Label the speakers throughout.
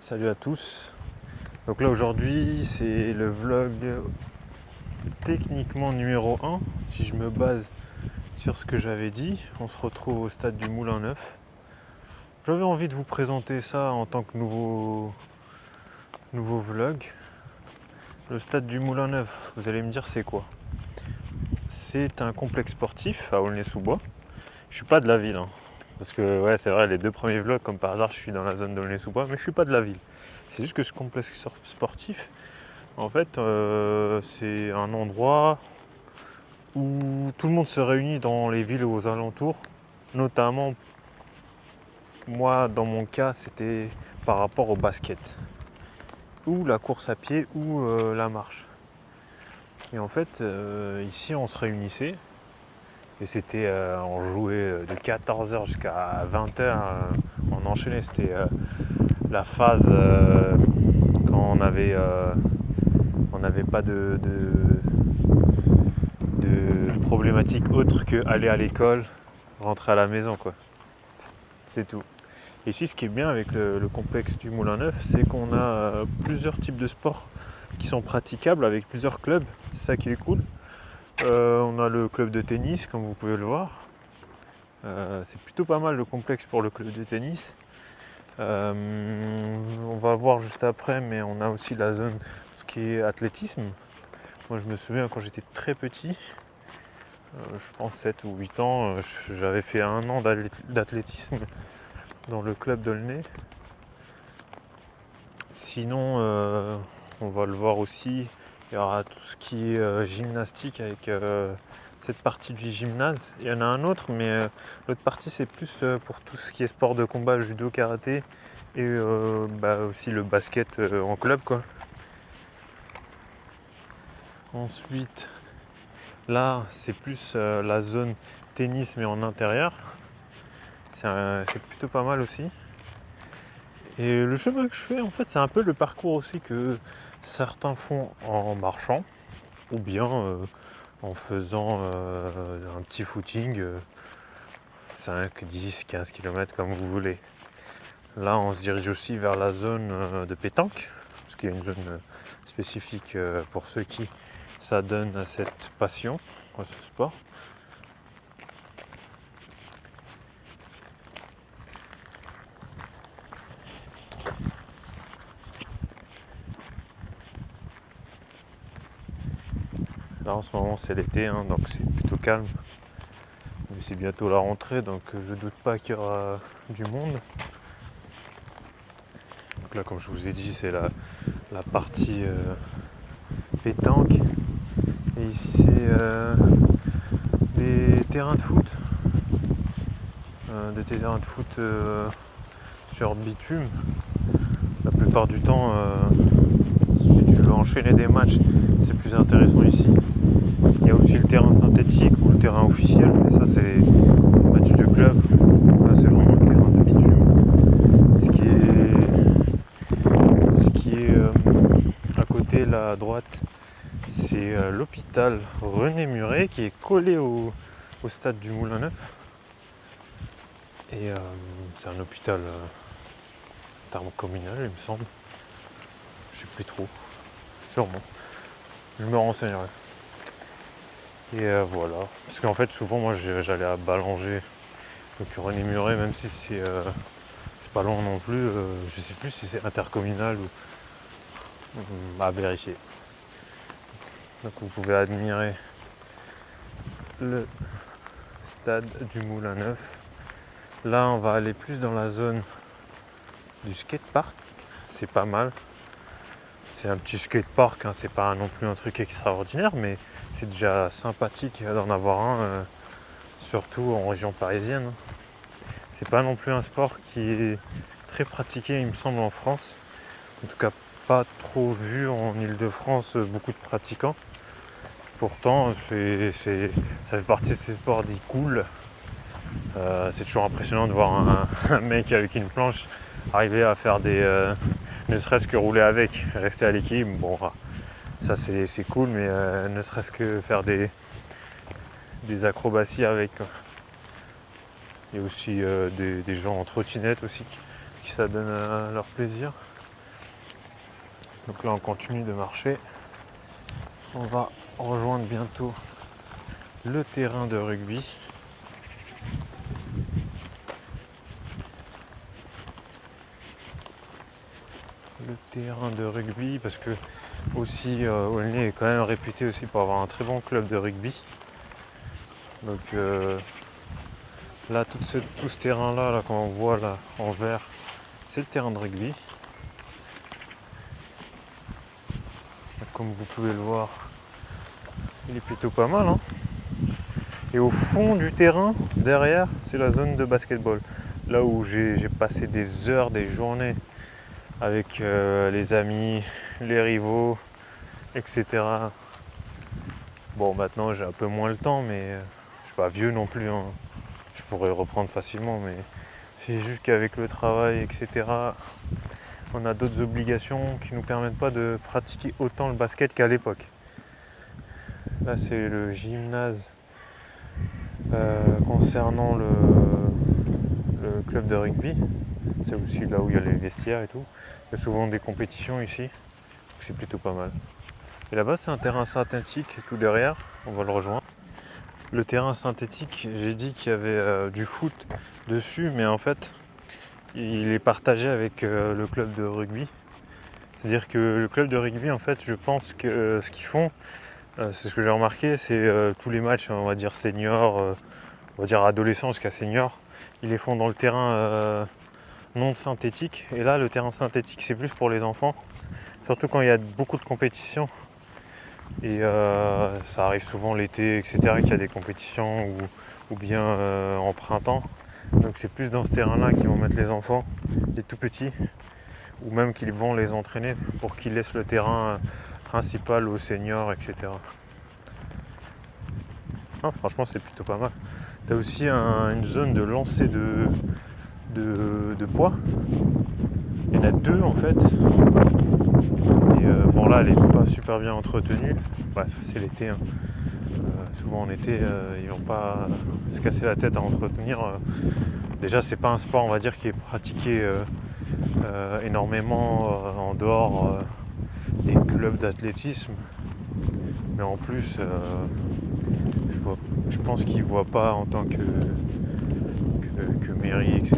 Speaker 1: Salut à tous. Donc là aujourd'hui c'est le vlog techniquement numéro 1. Si je me base sur ce que j'avais dit, on se retrouve au stade du Moulin Neuf. J'avais envie de vous présenter ça en tant que nouveau vlog. Le stade du Moulin Neuf, vous allez me dire c'est quoi? C'est un complexe sportif à Aulnay-sous-Bois. Je suis pas de la ville, hein. Parce que ouais, c'est vrai, les deux premiers vlogs, comme par hasard, je suis dans la zone d'Aulnay-sous-Bois, mais je suis pas de la ville. C'est juste que ce complexe sportif, en fait, c'est un endroit où tout le monde se réunit dans les villes aux alentours. Notamment, moi, dans mon cas, c'était par rapport au basket, ou la course à pied, ou la marche. Et en fait, ici, on se réunissait, et c'était, on jouait de 14h jusqu'à 20h, on enchaînait. C'était la phase quand on n'avait pas de problématiques autres que aller à l'école, rentrer à la maison, quoi. C'est tout. Et ici, ce qui est bien avec le complexe du Moulin Neuf, c'est qu'on a plusieurs types de sports qui sont praticables avec plusieurs clubs. C'est ça qui est cool. On a le club de tennis, comme vous pouvez le voir. C'est plutôt pas mal le complexe pour le club de tennis. On va voir juste après, mais on a aussi la zone, ce qui est athlétisme. Moi, je me souviens quand j'étais très petit, je pense 7 ou 8 ans, j'avais fait 1 an d'athlétisme dans le club d'Aulnay. Sinon, on va le voir aussi, il y aura tout ce qui est gymnastique avec cette partie du gymnase. Il y en a un autre, mais l'autre partie c'est plus pour tout ce qui est sport de combat, judo, karaté et aussi le basket en club, quoi. Ensuite, là c'est plus la zone tennis mais en intérieur. C'est plutôt pas mal aussi. Et le chemin que je fais, en fait, c'est un peu le parcours aussi que certains font en marchant ou bien en faisant un petit footing, 5, 10, 15 km comme vous voulez. Là, on se dirige aussi vers la zone de pétanque, parce qu'il y a une zone spécifique pour ceux qui s'adonnent à cette passion, à ce sport. Là, en ce moment, c'est l'été, hein, donc c'est plutôt calme. Mais c'est bientôt la rentrée, donc je doute pas qu'il y aura du monde. Donc là, comme je vous ai dit, c'est la partie pétanque. Et ici, c'est des terrains de foot. Des terrains de foot sur bitume. La plupart du temps, si tu veux enchaîner des matchs, c'est plus intéressant ici. Il y a aussi le terrain synthétique ou le terrain officiel, mais ça c'est match de club. Là c'est vraiment le terrain de bitume. Ce qui est à côté, là à droite, c'est l'hôpital René Muret qui est collé au stade du Moulin Neuf. Et c'est un hôpital terme communal, il me semble. Je sais plus trop. Sûrement. Je me renseignerai. Et voilà. Parce qu'en fait, souvent, moi, j'allais à Ballanger. Donc René Muret, même si c'est pas loin non plus, je sais plus si c'est intercommunal ou à vérifier. Donc vous pouvez admirer le stade du Moulin Neuf. Là, on va aller plus dans la zone du skatepark. C'est pas mal. C'est un petit skatepark, hein, c'est pas non plus un truc extraordinaire, mais c'est déjà sympathique d'en avoir un, surtout en région parisienne. C'est pas non plus un sport qui est très pratiqué, il me semble, en France. En tout cas, pas trop vu en Île-de-France, beaucoup de pratiquants. Pourtant, ça fait partie de ces sports dits cool. C'est toujours impressionnant de voir un mec avec une planche arriver à faire ne serait-ce que rouler avec, rester à l'équilibre. Bon, ça c'est cool, mais ne serait-ce que faire des acrobaties avec. Il y a aussi des gens en trottinette aussi qui s'adonnent à leur plaisir. Donc là on continue de marcher. On va rejoindre bientôt le terrain de rugby. Le terrain de rugby parce que aussi Aulnay est quand même réputé aussi pour avoir un très bon club de rugby. Donc là tout ce terrain là qu'on voit là en vert, c'est le terrain de rugby. Comme vous pouvez le voir, il est plutôt pas mal, hein. Et au fond du terrain, derrière, c'est la zone de basketball. Là où j'ai passé des heures, des journées avec les amis, les rivaux, etc. Bon, maintenant j'ai un peu moins le temps, mais je suis pas vieux non plus, hein. Je pourrais reprendre facilement, mais c'est juste qu'avec le travail, etc., on a d'autres obligations qui ne nous permettent pas de pratiquer autant le basket qu'à l'époque. Là, c'est le gymnase concernant le club de rugby. C'est aussi là où il y a les vestiaires et tout. Il y a souvent des compétitions ici, donc c'est plutôt pas mal. Et là-bas, c'est un terrain synthétique tout derrière, on va le rejoindre. Le terrain synthétique, j'ai dit qu'il y avait du foot dessus, mais en fait, il est partagé avec le club de rugby. C'est-à-dire que le club de rugby, en fait, je pense que ce qu'ils font, c'est ce que j'ai remarqué, c'est tous les matchs, on va dire senior, on va dire adolescent jusqu'à senior, ils les font dans le terrain non synthétique. Et là, le terrain synthétique, c'est plus pour les enfants, surtout quand il y a beaucoup de compétitions. Et ça arrive souvent l'été, etc., qu'il y a des compétitions ou bien en printemps. Donc c'est plus dans ce terrain-là qu'ils vont mettre les enfants, les tout petits, ou même qu'ils vont les entraîner pour qu'ils laissent le terrain principal aux seniors, etc. Ah, franchement, c'est plutôt pas mal. Tu as aussi une zone de lancer de poids. Il y en a deux en fait. Et bon, là, elle n'est pas super bien entretenue. Bref, c'est l'été, hein. Souvent en été, ils vont pas se casser la tête à entretenir. Déjà, c'est pas un sport, on va dire, qui est pratiqué énormément en dehors des clubs d'athlétisme. Mais en plus, je pense qu'ils ne voient pas en tant que mairie, etc.,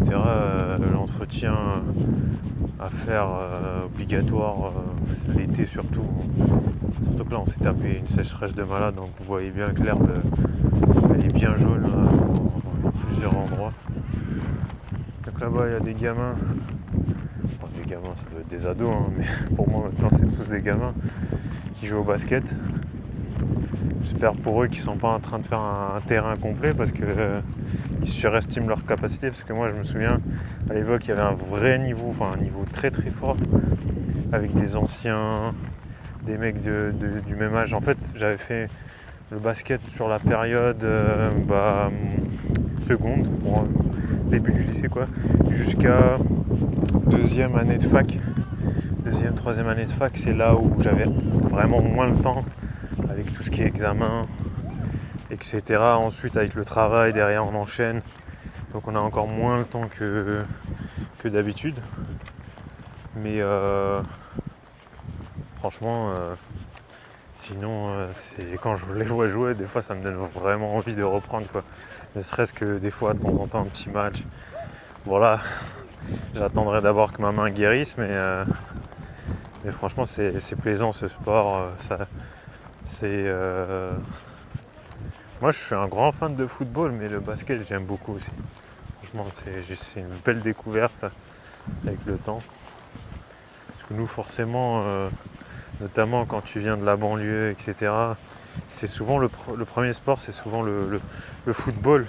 Speaker 1: l'entretien à faire obligatoire l'été surtout. Surtout que là, on s'est tapé une sécheresse de malade, donc vous voyez bien que l'herbe elle est bien jaune là, dans plusieurs endroits. Donc là-bas, il y a des gamins. Enfin, des gamins, ça doit être des ados, hein, mais pour moi maintenant, c'est tous des gamins qui jouent au basket. J'espère pour eux qu'ils ne sont pas en train de faire un terrain complet parce qu'ils surestiment leur capacité. Parce que moi, je me souviens, à l'époque, il y avait un vrai niveau, enfin un niveau très très fort, avec des anciens, des mecs du même âge. En fait, j'avais fait le basket sur la période seconde, bon, début du lycée quoi, jusqu'à deuxième année de fac. Deuxième, troisième année de fac, c'est là où j'avais vraiment moins le temps avec tout ce qui est examen, etc. Ensuite, avec le travail, derrière on enchaîne. Donc on a encore moins le temps que d'habitude. Mais franchement, sinon, quand je les vois jouer, des fois ça me donne vraiment envie de reprendre, quoi. Ne serait-ce que des fois, de temps en temps, un petit match. Voilà, j'attendrai d'abord que ma main guérisse, mais franchement, c'est plaisant ce sport. Moi, je suis un grand fan de football, mais le basket, j'aime beaucoup aussi. Franchement, c'est une belle découverte avec le temps. Parce que nous, forcément, notamment quand tu viens de la banlieue, etc., c'est souvent le premier sport, c'est souvent le football.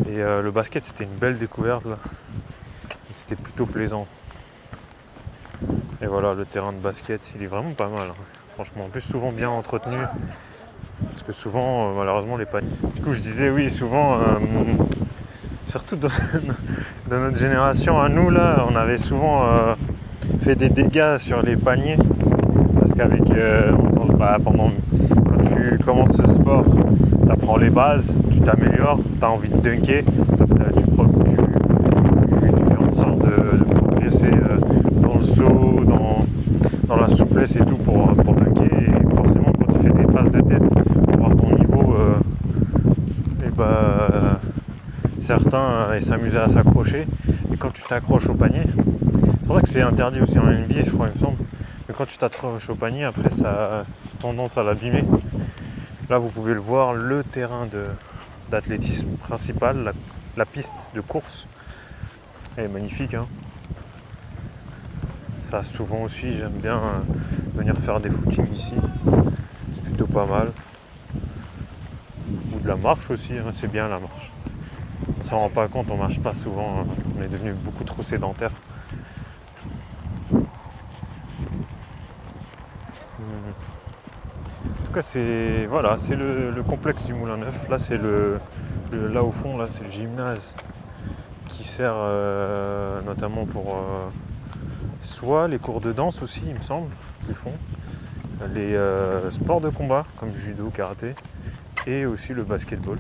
Speaker 1: Et le basket, c'était une belle découverte là. Et c'était plutôt plaisant. Et voilà, le terrain de basket, il est vraiment pas mal, hein. Franchement, en plus souvent bien entretenu. Parce que souvent, malheureusement, les paniers. Du coup, je disais oui, souvent, surtout dans notre génération à nous là, on avait souvent fait des dégâts sur les paniers. Parce qu'avec quand tu commences ce sport, tu apprends les bases, tu t'améliores, tu as envie de dunker, tu fais en sorte de progresser dans le saut, dans la soumission. certains ils s'amusaient à s'accrocher, et quand tu t'accroches au panier, c'est pour ça que c'est interdit aussi en NBA, je crois, il me semble, mais quand tu t'accroches au panier, après ça a tendance à l'abîmer. Là vous pouvez le voir, le terrain d'athlétisme principal, la piste de course, elle est magnifique, hein. Ça souvent aussi j'aime bien venir faire des footings ici, c'est plutôt pas mal. Ou de la marche aussi, hein, c'est bien la marche. On s'en rend pas compte, on marche pas souvent, hein. On est devenu beaucoup trop sédentaire. En tout cas c'est voilà, c'est le complexe du Moulin Neuf. Là c'est là au fond, là c'est le gymnase qui sert notamment pour soit les cours de danse aussi, il me semble, qu'ils font, les sports de combat comme judo, karaté, et aussi le basketball.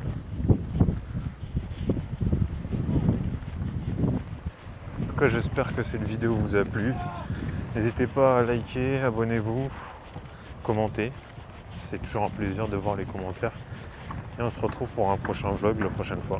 Speaker 1: En tout cas j'espère que cette vidéo vous a plu. N'hésitez pas à liker, abonnez-vous, commentez. C'est toujours un plaisir de voir les commentaires. Et on se retrouve pour un prochain vlog la prochaine fois.